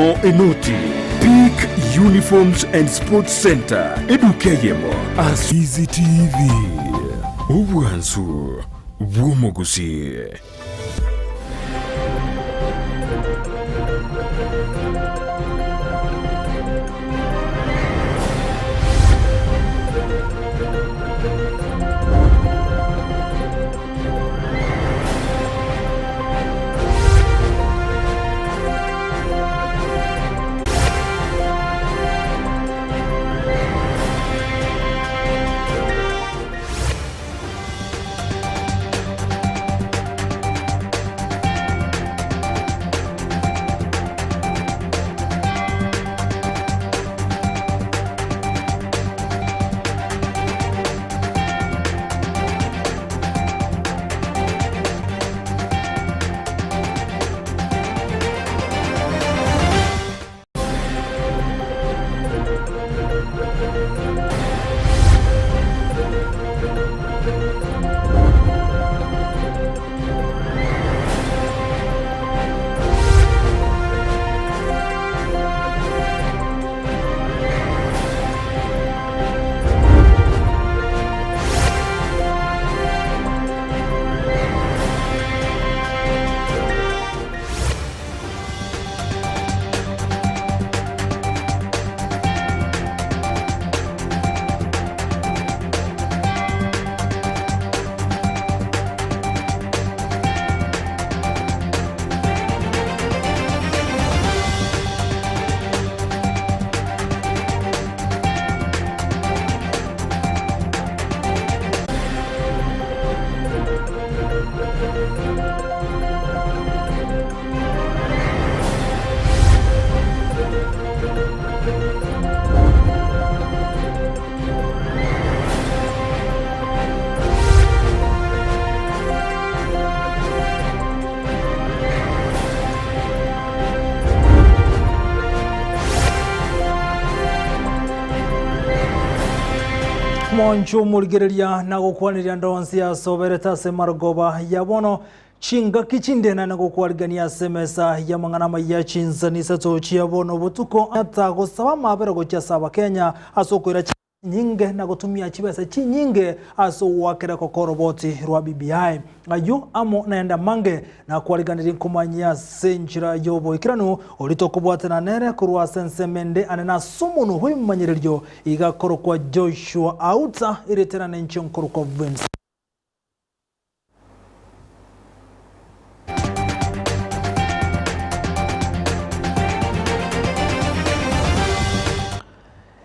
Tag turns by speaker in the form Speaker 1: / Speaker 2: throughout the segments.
Speaker 1: O Enoti, Peak Uniforms and Sports Center, Edukeyemo, Ndizi TV, Obwansu, Bwomogusi.
Speaker 2: Moncho mulgereria na gukwanirya ndonsi ya sobereta semarogoba yabono chinga kichindena na gukwarigania semesa ya mangana Amayia Chinsa Isato chiabono butuko ata gusaba mabera gocha saba Kenya asokwira nyinge na gutumia chibesa chinyinge aso wakera kokoroboti rwa BBI ayo amo naenda mange na kwariganira kumanya senjira yobo ikirano olito kubwatana nere kurwa sensemende anena sumunu huimanyiriryo igakoro kwa Joshua Auta iretera nencho nkoro kwa Vince.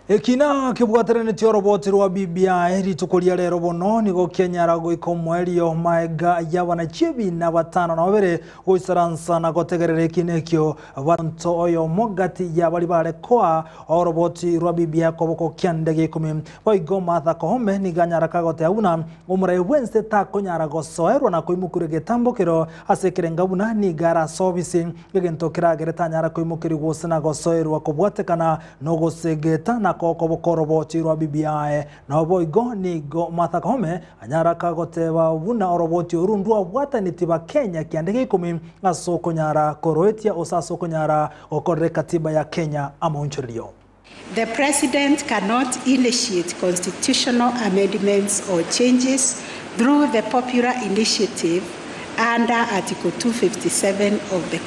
Speaker 2: Ekina kibwaterene tio roboti rwa BBI ritukuria rero bono nigo Kenya rago ikomwerio maega yabana chibi na batano na babere goisaransa na gotegerere kinekyo banto oyo mogati yabali bare kwa roboti rwa BBI koboko kyandege 10 boigo matha kohome ni ganyara kagote auna umure Wednesday ta konyara gosoerwa na koimukure getambokero asekere ngabuna ni gara service gegento kiragere nyara koimukiri gosana gosoerwa kobwatekana no gosegeta na kokobokorobo rwa BBI na boigo ni go Martha Koome anyara kagoteba buna oroboti urundwa bwataniti ba Kenya kiandege 10 asoko nyara koroetia osasoko nyara okore katiba ya Kenya amonchorio.
Speaker 3: The President cannot initiate constitutional amendments or changes through the popular initiative under Article 257 of the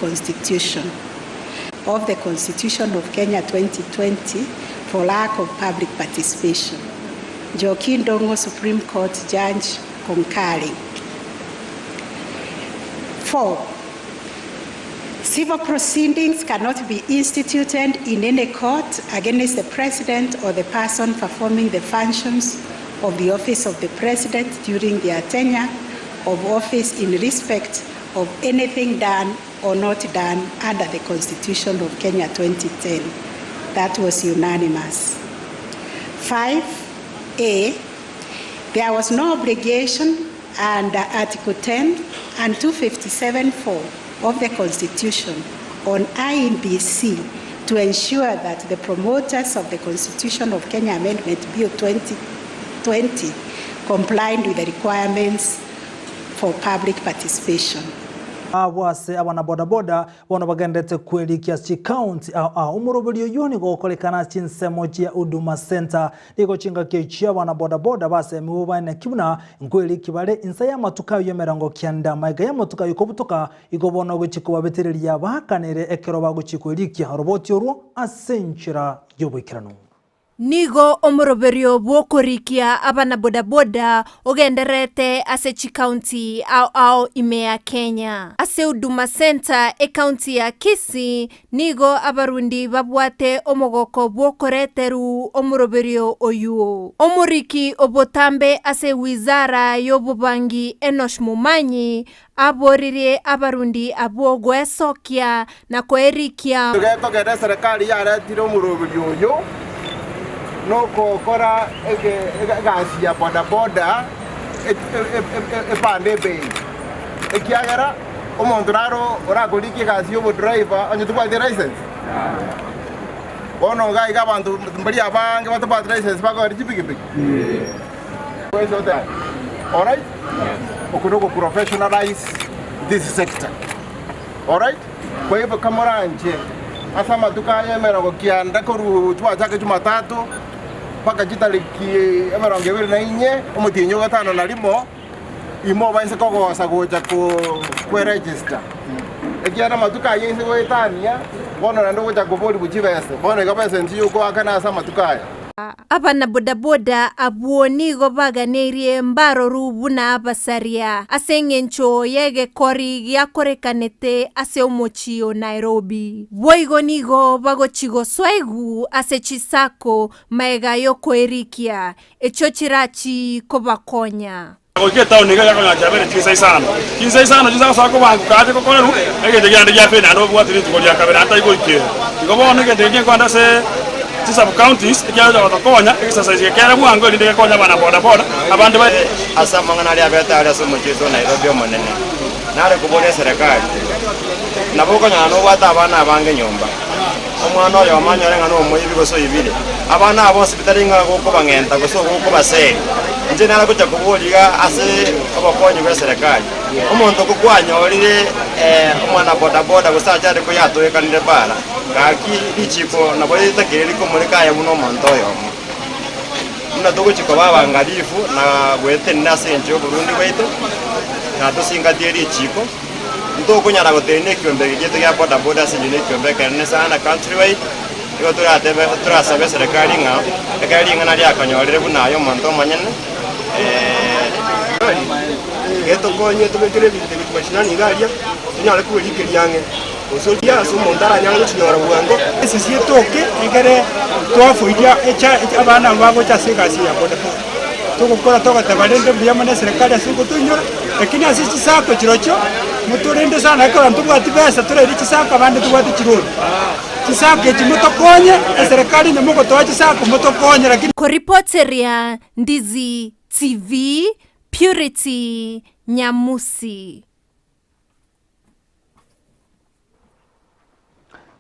Speaker 3: Constitution of Kenya 2020 for lack of public participation. Joaquin Dongo Supreme Court Judge concurring. 4. Civil proceedings cannot be instituted in any court against the President or the person performing the functions of the office of the President during their tenure of office in respect of anything done or not done under the Constitution of Kenya 2010. That was unanimous. 5A, there was no obligation under Article 10 and 257(4) of the Constitution on INBC to ensure that the promoters of the Constitution of Kenya Amendment Bill 2020 complied with the requirements for public participation.
Speaker 2: Abwase abana bodaboda bono bagendete kwelikia chi county umuroberio yoni gokolekana chinsemo chia Huduma Center liko chinga kechia abana bodaboda base miwubane kibuna nkweli kibale insaya matuka yemerango kyanda maiga ya matuka yukobutoka igobona gwechikuba betereria bakanere ekero baguchikwelikia roboti oru asenchira yobwikirano
Speaker 4: Nigo omoroberio bwokorikia abana bodaboda ogenderete ase chi county au imea Kenya. Ase Huduma Center county ya Kisii nigo abarundi babwate omogoko bwokoreteru omoroberio oyuo. Omoriki obotambe ase wizara yobubangi Enosh Mumanyi aboririe abarundi abwogwesokia na koerikia.
Speaker 5: Tugenda serikali yaretire omoroberio oyo no kora gasi ya bodaboda epande bei ekiagera omuntu raro oraguriki gasi yo driver anyu tuba license bono gai gabantu mbali abange batuba license bago ripikipiki so that all right okuno professionalize this sector all right kwa hivyo kamoranje asa maduka yemera gokianda koru twajake Jumatatu paka jitaliki emeronge biri na inye omutinyo gatano na limo imo baise kogosa goja ku register ekiana matuka yese goetania bono na ndo goja kubori buchibese bono gabese ntiyo ko akana asa matuka
Speaker 4: abana bodaboda abuonigo baganirie mbaro rubuna abasaria asengencho yege kori gyakorekanete ase omochio Nairobi boigo nigo bagochigo swaigu ase chisako maega yokoerikia echochirachi kobakonya
Speaker 6: Oke tauni ga yakona chabere Chinsa Isato jisa sako bangu kaje ko koleru ege de gande ya fena no bwatiri ko ya kabera ata igolike igobona ge de kwanda se sub counties ikiaza watakonya exercise yekera mwango ndike konya bana boda boda abandi ba
Speaker 7: asa mangana ali abeta ali aso muchezo Nairobi omonene nare kubone serikali naboko nyano bata abana abange nyomba omwana oyo amanyore ngano omuyibi goso ibire abana abo hospitali ngako bangenta goso ko baseri nje nara kucha kuboliga ase abakonyi ba serikali omuntu kukwanyolire omwana boda boda gosacha ko yatoyekanire bara kaki ichiko naboyita kireri ko muri kaya buno omuntu oyo muna togo chiko babangalifu na gwete nase nje Burundi weito na tosingatieri ichiko ndoko nyara gotene kyombe gite ya boda boda sinjine kyombe kerne sana countrywide yo turasabe serikali nga ekali nga nali akanyolere bunayo omuntu omanyene eto konye tubekere bite bitwashina ngalia nyale kulikiri yange osodia sumo ndara nyale chinyora bwango sisi toke engere twafuidia echa abana babo chasigasi ya boda tukukora toka tabalende byamane serikali asiko tunyora lakini asisi sako chirocho muturende sana ko bantu bwati pesa tureri chisako abandi tubwati chironi chisako chimotokonye serikali nemoko toachi sako motokonye lakini
Speaker 4: Koripoteria Ndizi TV Purity Nyamusi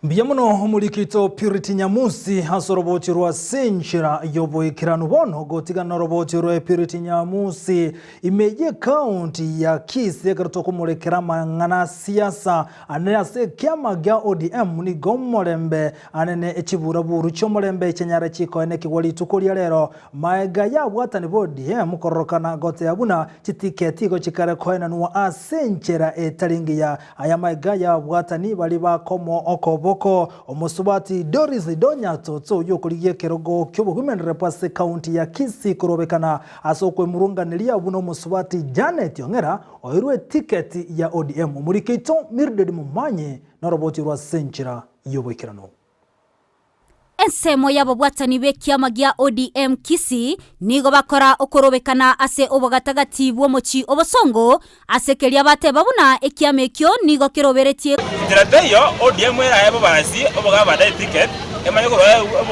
Speaker 2: Biyamuno omurikito Purity Nyamusi hasoroboti rwa senchira yoboikirano bono gotigana roboti rwa Purity Nyamusi imeje county ya Kisii ekertoko murekera mangana siasa anase kyama gya ODM ni gomorembe anene echibura buru chomorembe chenyara chiko ene kigwali tukolia lero maega ya bwatani ODM korokana gote yabuna chitiketi go chikare koena nuwa asenchira etalingi ya aya maega ya bwatani bali bakomo okobo omusubati Doris Donya Toto yokoliye kerogo kyobo women repase county ya Kisii kurobekana asokwe murunganilia buno musubati Janet Yongera oirwe ticket ya ODM muri Keito Mirded Mumanye na roboti rwa senchira yobwekirano
Speaker 8: ensemo yabo bwatani bekiama gya ODM Kisii nigo bakora okorobekana ase obogatagati bwomochi obosongo asekelia bate babuna ekiamekyo nigo kiroberetie
Speaker 6: tirateyo ODM era yabo basi obogaba da ticket emanyo ko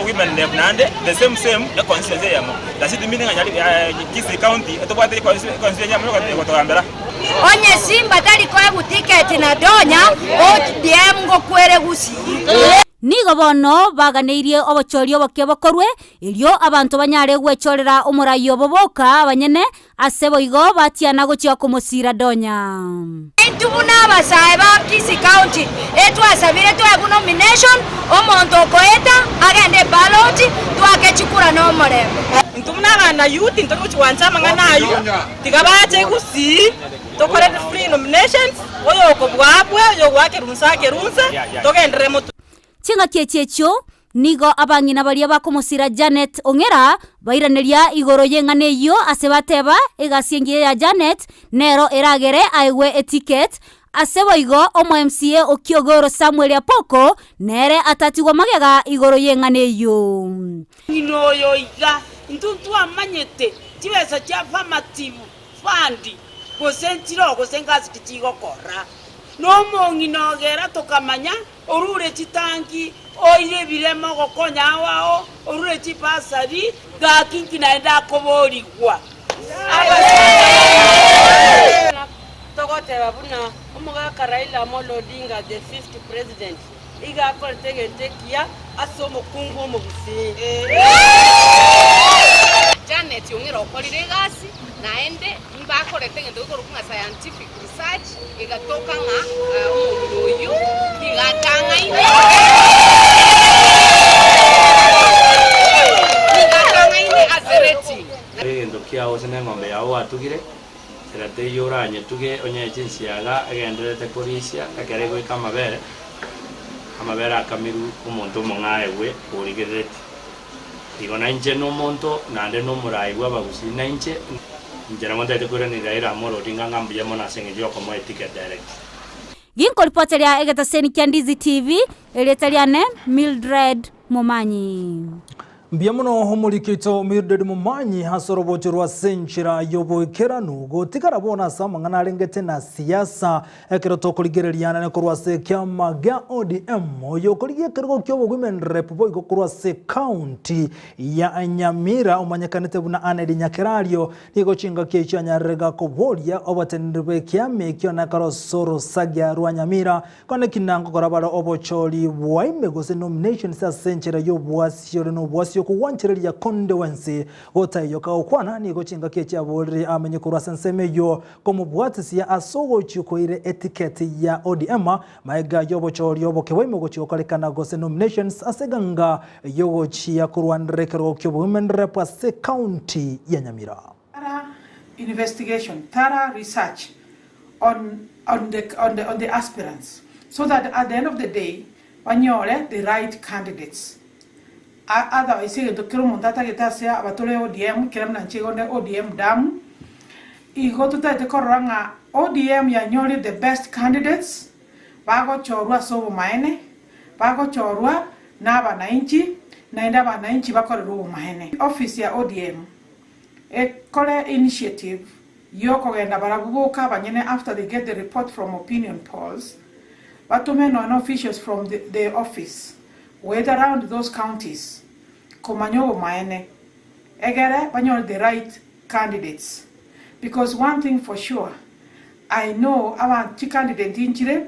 Speaker 6: women nande the same e constituency yamo that's the meaning anyali Kisii county etobwate constituency yamo ko togambera
Speaker 9: onye simba tali ko ticket na Donya ODM ngo kwere gusi
Speaker 8: nigo bono baganeirie obochorio bokebakorwe ilio abantu banyare gwechorera omurayo boboka abanyene ase boigo batiana gochia kumosira donya
Speaker 9: Tubuna abasae ba Kisii County etwasabire twagu nomination omonto okoeta agende ballot twakechikura n'omurembe
Speaker 10: ntumuna abana youth ntokuchiwanza mangana ayu tigabache gusi tokore free nominations oyo okobwabwe oyo gwake runsa togendere mutu
Speaker 8: chinga kiechecho nigo abangina baria bakomosira Janet Ongera bairaneria igoro yengane yo asebateba egasiengie ya Janet nero eragere aiwe etiket aseboigo omo MCA Okiogoro Samuel Apoko nere atatigwa magega igoro yengane yo
Speaker 10: inoyo iga ntuntu amanyete tibesa cha affirmative fund gosentiro gosengazi kitigokora no monginogera tokamanya orure chitangi oire biremo gokonya wao orure chipasari gakinki naenda koborigwa togoteba buna omugaka Raila Amolo Odinga the 5th president iga akotegetekia asomo kungu omugusi
Speaker 11: Janet Ongera okorire gasi naende mbakorete ngendo gokorunga scientific research igatoka nga omuntu oyu igatanga ine azereti
Speaker 12: ngendo kiao sene ngombe yao atugire serate yoranye tuge onye chinsiaga agenderete korisia akere go kamabere akamiru omuntu mongaewe origereti igona inche no monto nande no muraigwa bagusi na inche njera monte te kure ni Raila Amolo Odinga ngambuye mona senge yo como ticket direct
Speaker 8: ginko reporter ya egetaseni kya Ndizi TV eletaliane Mildred Momanyi
Speaker 2: Mbiamuno homurikito Mildred Momanyi hasorobotirwa senchira yobokeranu gotikara bona samangana rengete na siasa ekeroto kuligereriana ne kurwase kyama ga ODM yokoliye kergo kyobo women rep boy kurwase county ya Nyamira umanyekanete buna anedi nyakerario nigo chinga kecha nyarega kobolia obatendebe kyame kyo na karosoro sagya rwa Nyamira kone kinango korabara obocholi waime gose nomination sa senchira yobwasi no bwasi kuwanchereria kondewensi otayo okwana nigo chinga kecha bolri amenye kurwasa nsemeyo komubwatisi ya asogo chikoire etiquette ya ODM maiga yobochori yobokewe gochikorekana gose nominations aseganga yogochi ya kurwanrekero kyo women rep ase county ya Nyamira
Speaker 13: investigation thorough research on the aspirants so that at the end of the day wanyole the right candidates. Otherwise, the Kirumundata Getasia, Abatole ODM, Kiram Nanchigonde ODM Dam. You go to the Koranga ODM, Yanyoli, the best candidates. Bago Chorua Sovo Maene, Bago Chorua, Naba Nainchi, Naindaba Nainchi Bako Maene. Office ya ODM. A Kole initiative, Yoko and Abarabuka, Banyene, after they get the report from opinion polls, Batumen and officials from the office. Wait around those counties, Komanyo Maene, Egere, Banyo the right candidates. Because one thing for sure, I know our candidate in Chile,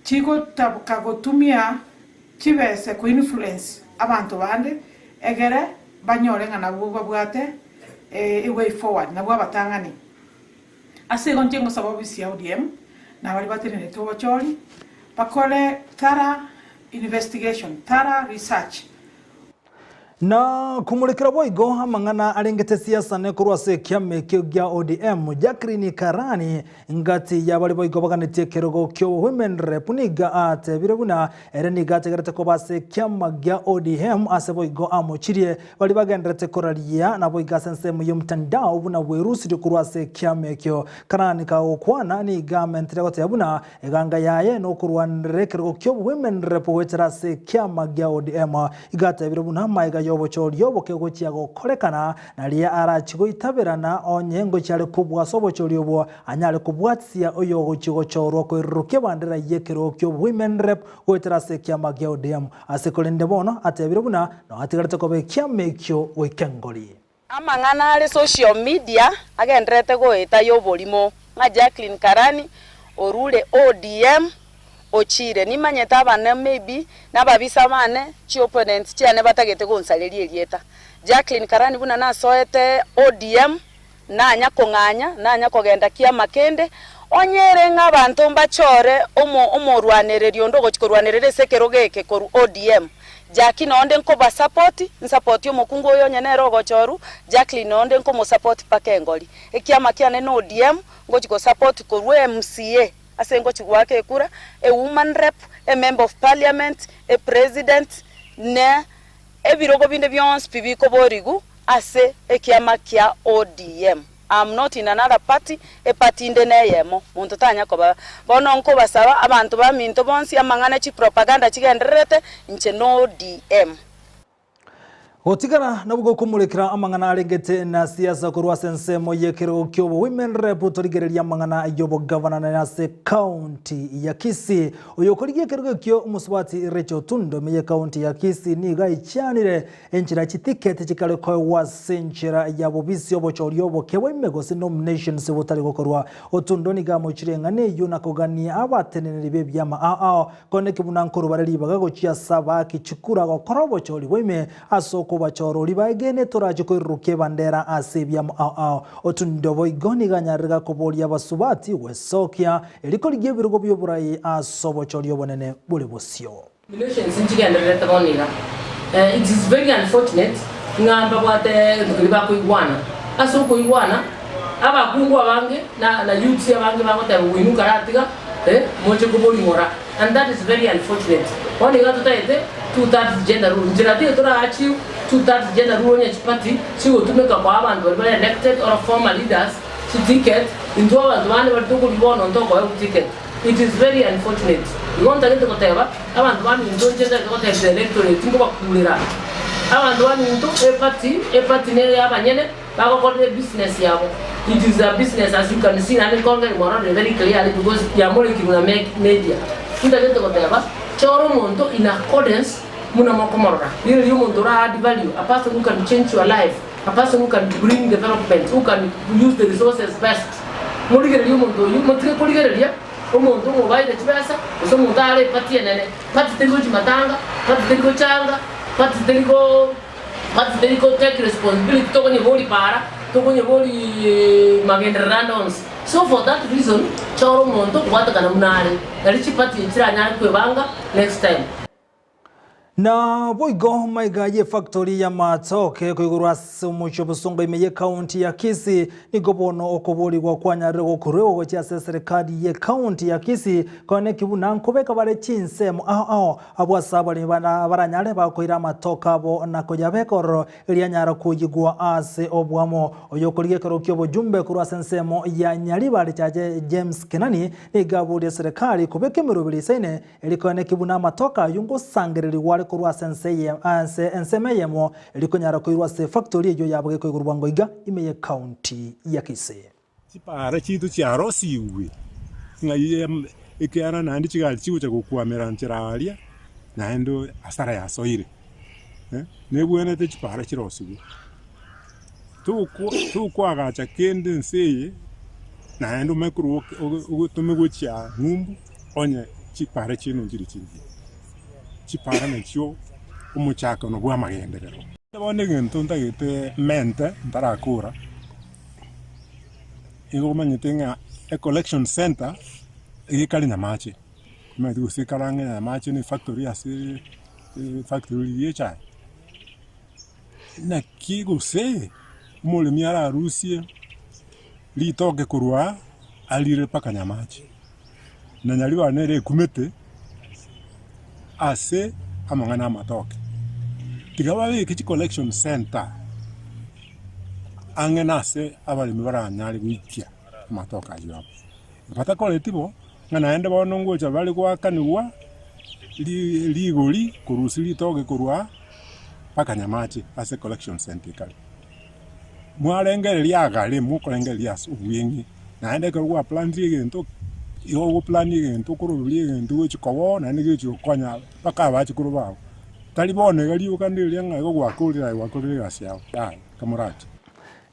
Speaker 13: Chigo Kagotumia, Chives, a influence, Abanto Bande, Egere, Banyo and Abuate, a way forward, Nawa Tangani. I say on Jingo Sabobis ODM, Navaribati in the Tovacholi, Pacole, Tara. Investigation, thorough research.
Speaker 2: Na kumulikira boigo hamangana arengete siasa ne kurwase kyame kya ODM Jacqueline Karani ngati ya bali boigo baganete kerogo kyo women rep niga ate birebuna ereni gate garate ko base kyama gya ODM ase boigo amochirie bali bagendete koralia na boiga sense mu yumtandao buna werusi kurwase kyame kyo Karani ka okwana ni government regote yabuna eganga yaye no kurwanre kerogo kyo women rep wetrase kyama gya ODM igate birebuna maiga yobochoryo bokegochia gokorekana na ria arachigo itaberana onyengo cyale kubwa sobochoryo bo anyale kubwatsia oyo gochigochorwa ko iruke bandera yekero kyo women rep wetrase kyama gya ODM asekolende bono atebirebuna no atigarete ko be kyamekyo wekengoli
Speaker 10: amangana ale social media agendrete goeta yobolimo nga Jacqueline Karani orule ODM
Speaker 14: ochire nimanyeta abana maybe nababisa bane chi opponents chiane batagete gonsaleli elieta Jacqueline Karani buna nasoete ODM nanya konganya nanya kogenda kia makende onyere ng'abantu mbachore omorwanererio ndo gochikorwanerere sekerogeke koru ODM Jackie nonde nko support omokungu oyo nyene rogo choru Jacqueline nonde nko mo support pakengoli ekiama kiane no ODM ngochiko support koru MCA ase ngochigwake ekura a woman rep a member of parliament a president ne ebirogo binde byons pibiko borigu ase ekiama kia ODM. I'm not in another party, a party inde neyemo. Muntu tanya ko bono nko basaba abantu baminto bonsi amangana chi propaganda chigenderete nche no ODM.
Speaker 2: Otigana nabugo kumulikira amangana arengete na siasa kurwa sensemo yekero kyobo women rep torigereria amangana yobo governor na se county ya Kisii oyokorigie kergo kyo umuswati Rachel Tundo meye county ya Kisii ni gaichanire enchira chitikete chikale ko wasenchira yabo bisyo bochoryo bokewe megosi nominations botari gokorwa Otundo ni gamo chirengane yuna kogani abateneneri bebyama koneke bunankuru barali bagagochia saba kichukura gokorobo chori weme asoko bachoro libagene toraje ruke bandera asebya Otundo boigoni ganyarga kobolia basubati wesokia eliko ligie birugo byoburayi asobochori obonene buli bosyo.
Speaker 15: It is very unfortunate ngamba kwate ndikliba kuigwana aso kuigwana abakungu abange na youth abange bagota winuka ratiga moche kuboli mora, and that is very unfortunate. Oni gato taite 2/3 gender rule njirati tora achieve 2/3 gender rule nye chipati si utumeka kwa abantu bali elected or former leaders to ticket into abantu bane batuko libono ntoko ya ticket. It is very unfortunate. You want to get to whatever abantu bane ndo gender ko taite electorate tingo bakulira abantu bane ndo e party ne abanyene bakokole business yabo. It is a business, as you can see, and I very clearly because they are molecule media. Choro monto in accordance munamokomora. Really, you want to add value. A person who can change your life, a person who can bring development, who can use the resources best. Moligere you monto, you montre poligere. Omonto mobile chibasa, so montare pati nene, pati tego chimatanga, pati tego changa, pati tego take responsibility to kwenye body para. So for that reason, Choro Monto, what can I next time.
Speaker 2: Na boigo maiga ye factory ya matoke kuigurwa mucho busongo imeye county ya Kisii nigobono okobori gwa kwanyarego kurewo gocha serikali ye county ya Kisii kone kibuna nkobeka bare chinsemo abwasabali bana baranyale bakoira matoka bo nakojabekoro ilianyara kujigwa ase obwamo oyokoriye kerokyo bojumbe kurwa sensemo ya nyali bali chaje James Kenani nigaburi serikali kubeke mirubili sene elikone kibuna matoka yungo sangereri wale kurwa ensemeyemo elikonyara kuirwa se factory ejo yabwe ko kurwango iga imeye county ya Kisii
Speaker 16: chipara chitu cha rosiwe ngaye ikiana nandi chigali chiucha kukwamera nchiralia naendo asara ya soire nebwene te chipara chirosiwe tu kwaga cha kende nseye naendo mekuru utumegwecha ngumbu onye chipara chino chiri chindi chipara nekyo umuchaka no bwa magenderero ndabone gento ndagite mente ndarakura igo manyetenga a collection center ikali na mache medu sikalanga na mache ni factory ase factory yecha na kigo se mole miara Rusia litoke kurwa alire paka nyamache na nyaliwa nere kumete ase amangana matoke tigawawe kichi collection center angena ase abali mibara nyali wikia matoka ajo pata koletibo ngana ende bono ngocha bali kwa kanwa ligoli kurusili toke kurwa paka nyamachi ase collection center kali mwalengere lyagale mukolengere lyas ubwengi na ende kwa plan gento yo plan gento kurubili gento chikowo na nige chikonya paka bachi kurubao talibone gali ukandile nga go wakulira gasiao kamurati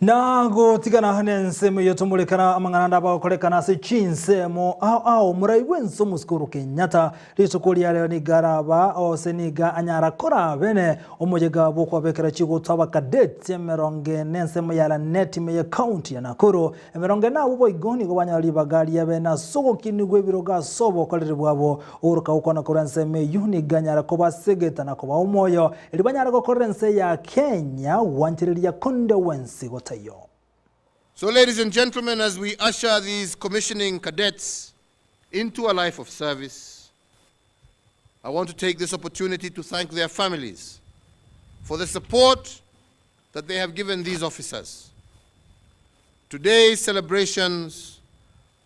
Speaker 2: Na gutigana hane nsemo yotumulekana amangana bakorekana se chinsemo ao muraiwe nsomo skuru Kenyatta risukuri ya ni garaba o seniga anyara kora bene omojega boko bekera chigo taba cadet emeronge nensemo yala net me county ya Nakuru emeronge na ubo igoni go banyali bagali ya bena soko kinigwe biroga sobo kolere bwabo uruka ukona kurenseme yuni ganyara koba segeta na koba umoyo elibanyara go korense ya Kenya wantirili ya konde wensi go.
Speaker 5: So ladies and gentlemen, as we usher these commissioning cadets into a life of service, I want to take this opportunity to thank their families for the support that they have given these officers. Today's celebrations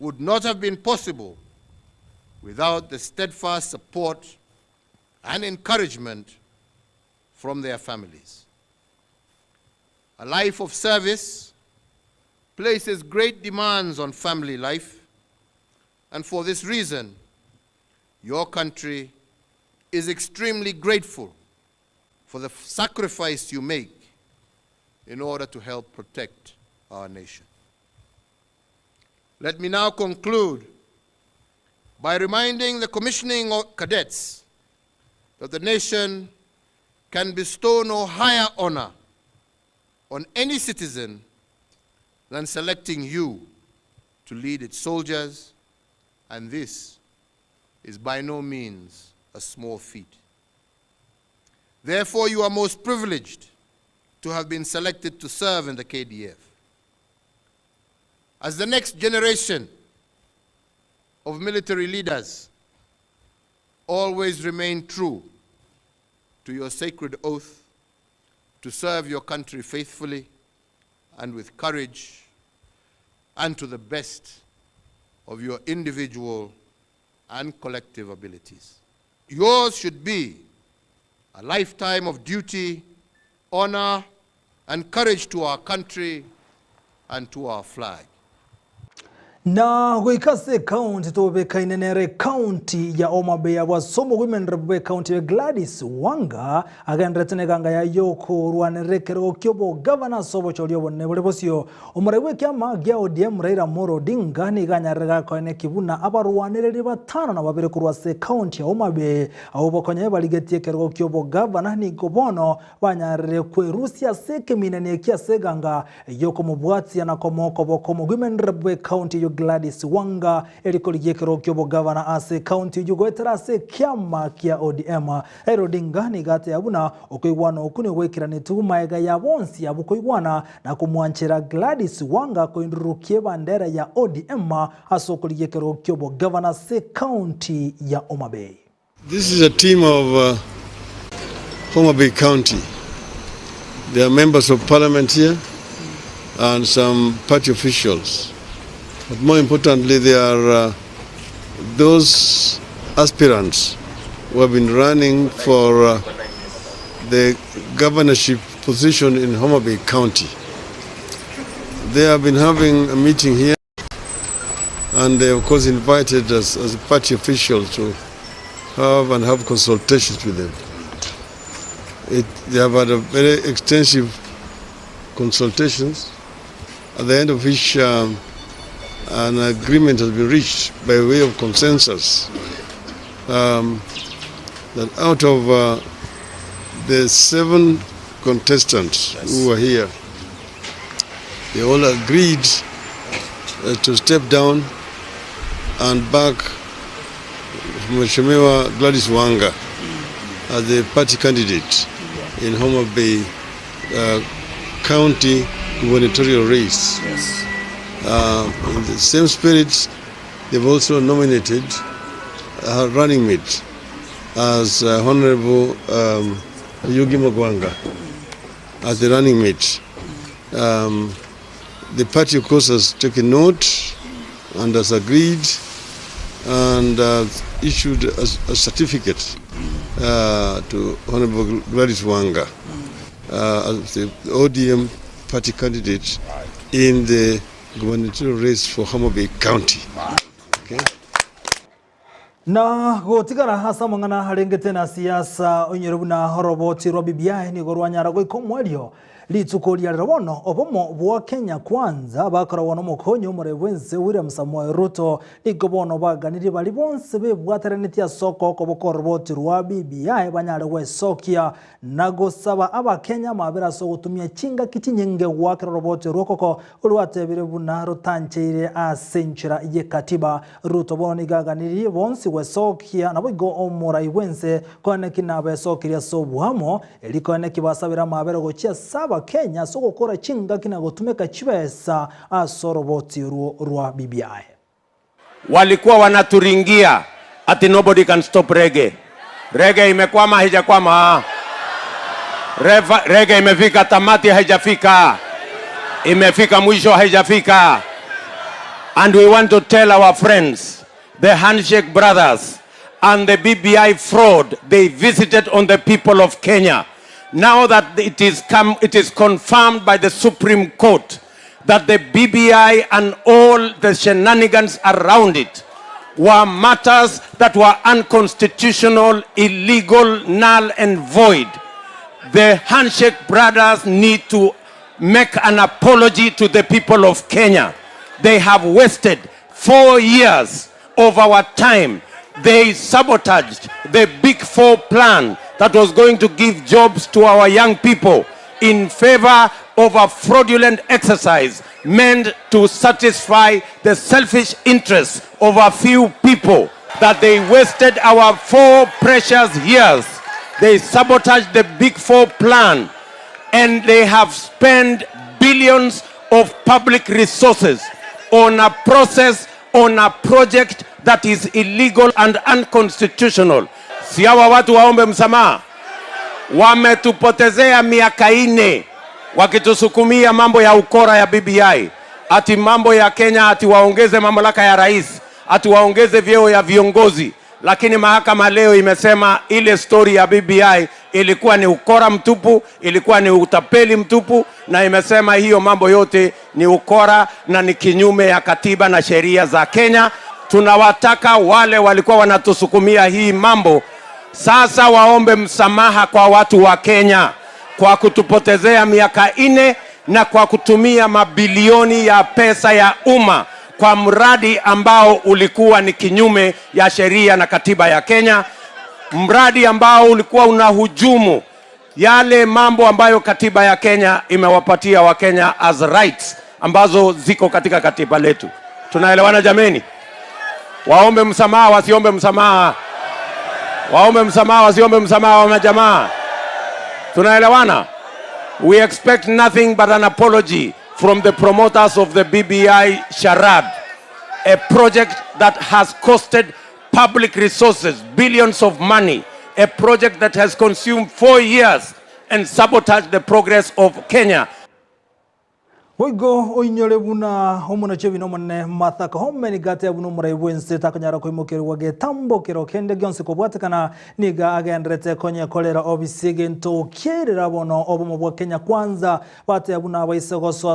Speaker 5: would not have been possible without the steadfast support and encouragement from their families. A life of service places great demands on family life, and for this reason, your country is extremely grateful for the sacrifice you make in order to help protect our nation. Let me now conclude by reminding the commissioning cadets that the nation can bestow no higher honor on any citizen than selecting you to lead its soldiers, and this is by no means a small feat. Therefore, you are most privileged to have been selected to serve in the KDF. As the next generation of military leaders, always remain true to your sacred oath to serve your country faithfully and with courage and to the best of your individual and collective abilities. Yours should be a lifetime of duty, honor, and courage to our country and to our flag.
Speaker 2: Na guikase county to be kainenere county ya Omabay wa somo women rebe county ya Gladys Wanga again reteneganga ya yoko ruanerekero kyobo governor sobo cholio bonne bolebosio omurewe kyama gya ODM Raila Amolo Odinga ni ganyarega koine kibuna abaruanereri batano na babere kurwase county ya Omabay abubokonye baligetie kero kyobo governor ni gobono banyarere kwerusia sekemina ne kya seganga yoko mubwati na komoko bokomo women rebe county Gladys Wanga elikoliekero kyobo governor ase county yugwetera ase kyama kia ODM Odinga ni gate yabuna okoigwana okune wekirane tumaega ya bonsi abukoigwana na kumwanchera Gladys Wanga koindurukie bandera ya ODM asokoliekero kyobo governor ase county ya Omabay.
Speaker 17: This is a team of Omabay County. There are members of parliament here and some party officials. But more importantly, there are those aspirants who have been running for the governorship position in Omabay County. They have been having a meeting here, and they of course invited us as a party officials to have consultations with them. They have had a very extensive consultations, at the end of which an agreement has been reached by way of consensus that out of the 7 contestants who were here, they all agreed to step down and back Mheshimiwa Gladys Wanga as the party candidate in Omabay County gubernatorial race. Yes. In the same spirit, they've also nominated her running mate as Honorable Yugi Magwanga as the running mate. The party, of course, has taken note and has agreed and issued a certificate to Honorable Gladys Wanga as the ODM party candidate in the gubernatorial race for Omabay County. Okay.
Speaker 2: Na gotigara hasa mangana harengete na siasa onyerubu na horoboti rwa BBI ni gorwanyara go ikomwelio litukoria rabono obomo bwa Kenya kwanza bakora wono mukonyo murebense William Samoei Ruto ligobono baganiri bali bonse bebwaterenetia soko kobokoroboti rwa BBI banyare wesokia nagosaba abakenya mabera so gutumia chinga kichinyenge gwakira roboti rwokoko urwatebire buna rutancheire asenchira ye katiba Ruto boni gaganiri bonse wesokia naboigo omurai wense kone kinabe sokiria sobuhamo elikone kibasabira mabera gochia saba Kenya so gukora chinga kinagotumeka chibesa asoroboti rwa BBI.
Speaker 18: Walikuwa wanaturingia ati nobody can stop reggae. Reggae imekwama haijakwama. Reggae imefika tamati haijafika. Imefika mwisho haijafika. And we want to tell our friends, the Handshake Brothers and the BBI fraud they visited on the people of Kenya. Now that it is confirmed by the Supreme Court that the BBI and all the shenanigans around it were matters that were unconstitutional, illegal, null and void. The Handshake Brothers need to make an apology to the people of Kenya. They have wasted 4 years of our time. They sabotaged the Big Four plan that was going to give jobs to our young people in favor of a fraudulent exercise meant to satisfy the selfish interests of a few people, that they wasted our 4 precious years. They sabotaged the Big Four plan, and they have spent billions of public resources on a process, on a project that is illegal and unconstitutional. Si hawa watu waombe msamaha. Wametupotezea miaka 4 wakitusukumia mambo ya ukora ya BBI. Ati mambo ya Kenya ati waongeze mamlaka ya rais, ati waongeze vyeo ya viongozi. Lakini mahakama leo imesema ile story ya BBI ilikuwa ni ukora mtupu, ilikuwa ni utapeli mtupu, na imesema hiyo mambo yote ni ukora na ni kinyume ya katiba na sheria za Kenya. Tunawataka wale walikuwa wanatusukumia hii mambo sasa waombe msamaha kwa watu wa Kenya kwa kutupotezea miaka 4 na kwa kutumia mabilioni ya pesa ya umma kwa mradi ambao ulikuwa ni kinyume ya sheria na katiba ya Kenya, mradi ambao ulikuwa unahujumu yale mambo ambayo katiba ya Kenya imewapatia wa Kenya as rights ambazo ziko katika katiba letu. Tunaelewana jameni? Waombe msamaha wasiombe msamaha. Waombe msamaha wasiombe msamaha wa majamaa. Tunaelewana? We expect nothing but an apology from the promoters of the BBI charade, a project that has costed public resources, billions of money, a project that has consumed 4 years and sabotaged the progress of Kenya.
Speaker 2: Oigo oinyore buna omuna chebi no mone mathaka homeni gate buno murai wense takanyara ko imokero wage tambo kero kende gyonse ko bwatakana niga agendrete konye kolera obisige nto kierera bono obomo bwa Kenya kwanza bate buna abaisego so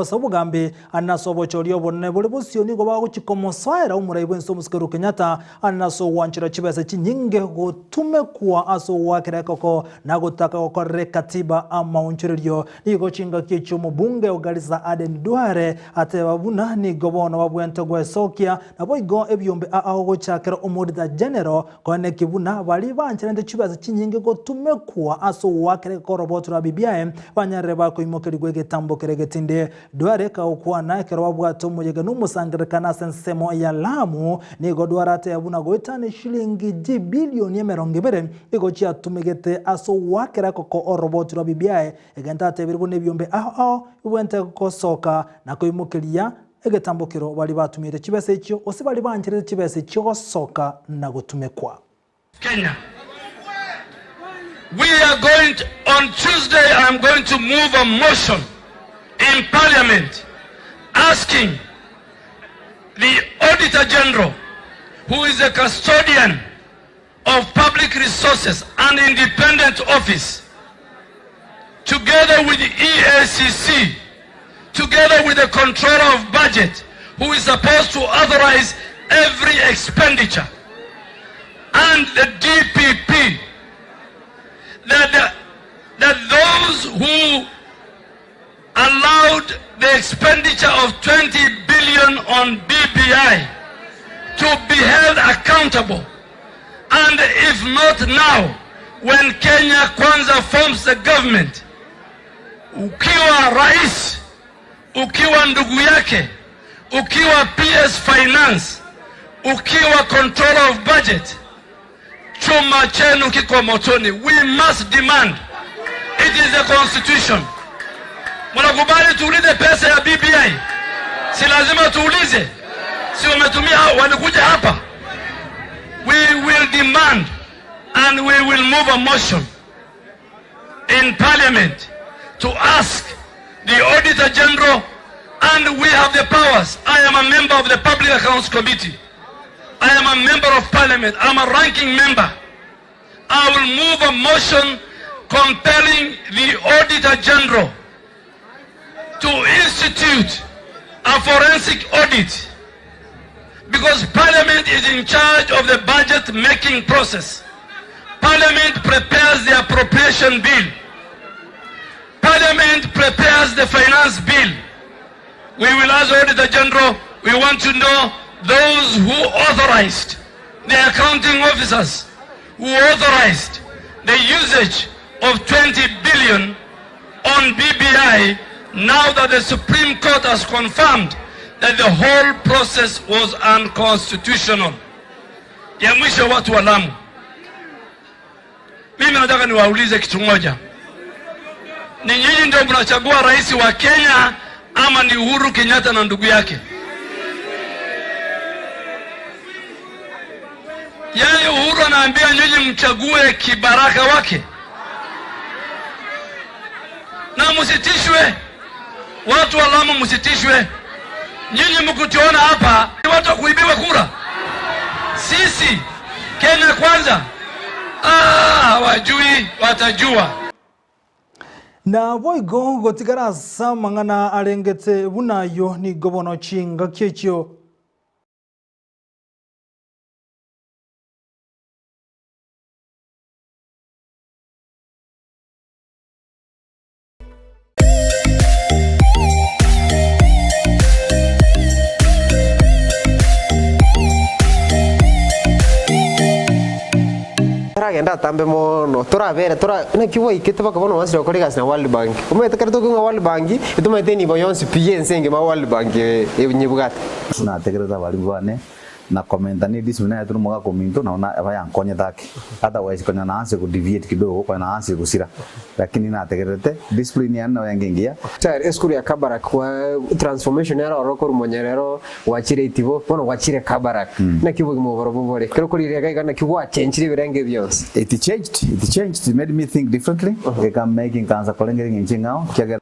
Speaker 2: asobugambe anasobo chorio bonne bole busio nigo baguchikomosaira umurai wense musikero Kenyatta anaso wanchira chibese chinyinge gotume kwa aso wakere koko nagotaka kokore katiba ama unchirio nigo chinga kichumo bunge Ogarisa Aden Duare ate babuna ni gobono babwento gwesokia na boigo ebyombe aho chakera umudida general kone kibuna bali banchirende chibaza chinyinge gotumekwa aso wakere koroboto ra BBI banyare bako imokeri gwege tambo keregetinde Duare ka okwa na kero babwato muyege numusangire kana sensemo ya Lamu ni godwara ate abuna goitane shilingi bilioni 200 igo chia tumegete aso wakere koko oroboto ra BBI egenta ate biribune byombe aho wente kosoka na koimukiria egetambukiro bali batumire kibese ekyo ose bali banjire kibese ekyo soka na gutumekwa
Speaker 19: Kenya. We are going to, on Tuesday I'm going to move a motion in Parliament asking the Auditor General, who is a custodian of public resources and independent office, together with the EACC, together with the controller of budget, who is supposed to authorize every expenditure, and the DPP, that those who want the expenditure of 20 billion on BBI to be held accountable. And if not now, when Kenya Kwanza forms the government, ukiwa rais, ukiwa ndugu yake, ukiwa PS Finance, ukiwa controller of budget, chuma chenu kiko motoni. We must demand. It is the constitution. Mnakubali tuulize pesa ya BBI? Si lazima tuulize. Si wametumia walikuja hapa. We will demand and we will move a motion in parliament to ask the Auditor General, and we have the powers. I am a member of the Public Accounts Committee. I am a member of parliament. I'm a ranking member. I will move a motion compelling the Auditor General to institute a forensic audit, because Parliament is in charge of the budget making process. Parliament prepares the appropriation bill. Parliament prepares the finance bill. We will ask the Auditor General, we want to know those who authorized, the accounting officers who authorized the usage of 20 billion on BBI, now that the Supreme Court has confirmed that the whole process was unconstitutional. Ya mwisho watu wa Lamu, mimi nataka niwaulize kitu moja. Ni nyinyi ndio mnachagua rais wa Kenya ama ni Uhuru Kenyatta na ndugu yake? Yaani Uhuru anaambia nyinyi mchague kibaraka wake. Na msitishwe. Watu wa Lamu msitishwe. Nyinyi mkutuona hapa ni watu wa kuibiwa kura. Sisi Kenya Kwanza hawajui, watajua.
Speaker 2: Na boigo gotigara samangana arengete bunayo ni gobono chinga kyekyo.
Speaker 20: Agenda tambe mono tora vera tora na kiwo ikete baka bono wasira kolega na World Bank umete karto ko World Bank itumete ni boyonsi piense ma World Bank ebunyibugata
Speaker 21: na tegereza bali bwane na komenta ni disuna yetu muga kominto na ona aba yankonye dake otherwise konya na anse ku deviate kidogo kwa na anse kusira lakini na tegerete discipline yana yangengia
Speaker 20: sir eskuru ya Kabarak kwa transformation ya roko rumonyerero wachire itibo bono wachire Kabarak na kibo mo borobore kero kuri rega kana kiwa change birenge byose
Speaker 21: it changed it made me think differently eka making kanza kolengering inchingao kiaga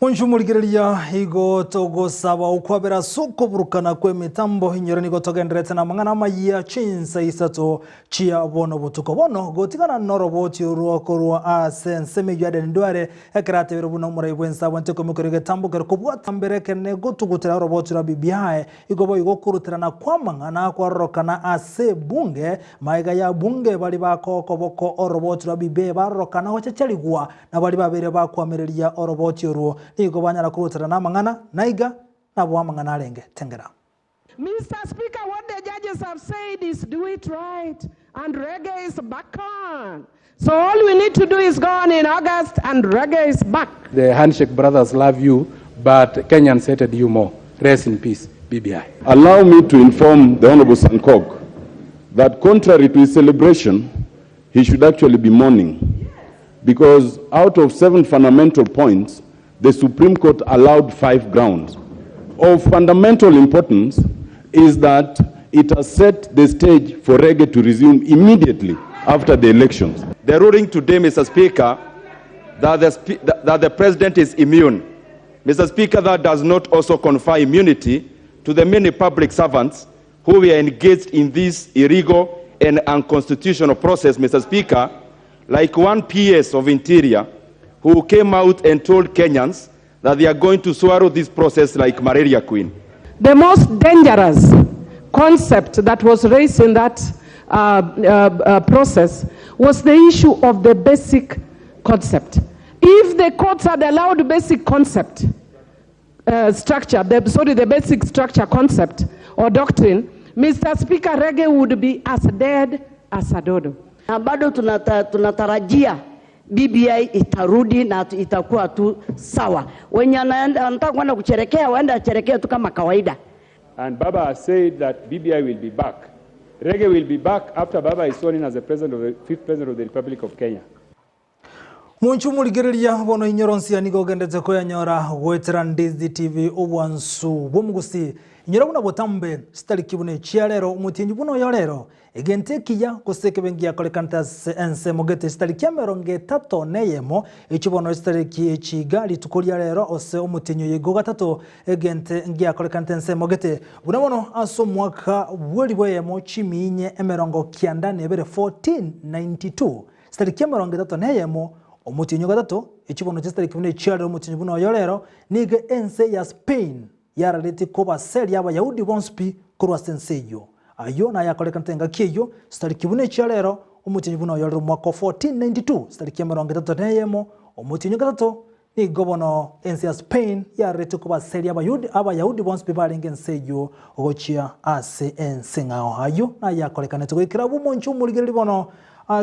Speaker 2: Onjumurigiria higo togo saba ukwabera soko burukana kwe mitambo hinyore nigo togendrete na mangana Amayia Chinsa Isato chia bono butuko bono gotigana noroboti uruwa asenseme yade ndware ekrate birubuna murai bwensa wante komikorege tambo kerkobwa tambere kene gotugutera roboti ra BBI igobo igokurutira na kwa mangana kwa rokana ase bunge maiga ya bunge bali bakoko boko oroboti ra BBI barokana hochecheligwa na bali babere bakwamereria oroboti uruwa Nigo banyara kurutira na mangana naiga na bwa mangana arenge tengera.
Speaker 22: Mr. Speaker, what the judges have said is do it right, and reggae is back on. So all we need to do is go on in August and reggae is back.
Speaker 23: The handshake brothers love you, but Kenyans hated you more. Rest in peace, BBI.
Speaker 24: Allow me to inform the Honorable Sankok that contrary to his celebration, he should actually be mourning, because out of 7 fundamental points, the Supreme Court allowed 5 grounds. Of fundamental importance is that it has set the stage for reggae to resume immediately after the elections.
Speaker 7: The ruling today, Mr. Speaker, that the President is immune. Mr. Speaker, that does not also confer immunity to the many public servants who were engaged in this illegal and unconstitutional process, Mr. Speaker, like one PS of Interior who came out and told Kenyans that they are going to swallow this process like malaria queen.
Speaker 22: The most dangerous concept that was raised in that process was the issue of the basic concept. If the courts had allowed basic concept, structure, the basic structure concept or doctrine, Mr. Speaker, reggae would be as dead as a dodo.
Speaker 1: Na bado tunatarajia BBI itarudi na itakuwa tu sawa. Wenye anataka kwenda kucherekea waenda cherekea tu kama kawaida.
Speaker 23: And Baba has said that BBI will be back. Reggae will be back after Baba is sworn in as the fifth president of the Republic of Kenya.
Speaker 2: Munchu muligiriria bono inyoronsia nigo gendete ko yanyora gwetera Ndizi TV obwansu bomugusi inyora buna botambe stali kibune chialero umutinyi buno yorero egente kiya kuseke bengi yakolekanta ense mogete stali kyameronge tato neyemo ichibono stali kigali tukolia rero ose umutinyi yego gatatu egente ngi yakolekanta ense mogete bunabono aso mwaka bweli bweyemo chiminye emerongo kiandane ebere 1492 stali kyameronge tato neyemo omutinyo gatatu ichibono chestari kibune chialero omutinyo buno yorero nige ense ya Spain yarareti koba sel yaba Yahudi bonspi kurwa senseyo ayo na yakoleka ntenga kiyo stari kibune chialero omutinyo buno yorero mwaka 1492 stari kyamerongo gatatu neyemo omutinyo gatatu ni gobono ense ya Spain yarareti koba sel yaba Yahudi bonspi baringe nseyo ogochia ase ense ngao ayo na yakoleka netugo ikirabu monchu muligeri bono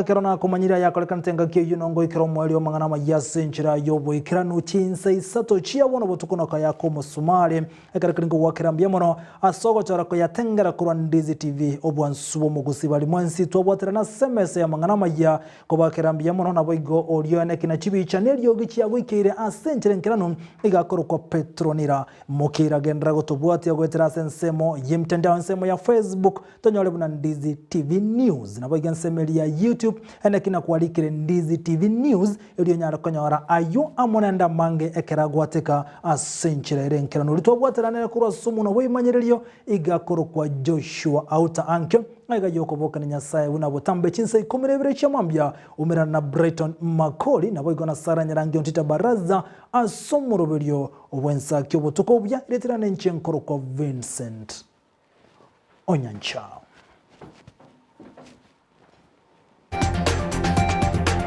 Speaker 2: Kerona kumanyira yakoleka ntenga kiyo nongo ikiro mweli wa mangana mayasenchira yobo ikiranu Chinsa Isato chia wono botukono ka yako musumari ekarakaringo wakirambia mono asogo charako yatengera kurwa Ndizi TV obwansubo mugusi bali mwansi twabwatira na SMS ya mangana maya ko bakirambia mono na boigo olio ene kina chibi channel yogichi yagwikire asenchire nkiranu igakoro kwa Petronira mukira gendra gotubwati yagwetira sensemo yimtendao nsemo ya Facebook tonyole buna Ndizi TV News na boiga nsemeli ya YouTube ene kina kualikire Ndizi TV News eliyo nyara konyora ayo amonenda mange ekeragwateka asenchire renkirano litobwatira nene kurwa sumu na wimanyiriyo igakoro kwa Joshua Auta Ankyo aiga yoko boka ni Nyasaye una botambe Chinsa ikumirebere chamambia umira na Brighton Makoli na boigo na Sara Nyarangi ontita baraza asomurobelio obwensa kyobo tukobya letirane nchenkoro kwa Vincent Onyancha.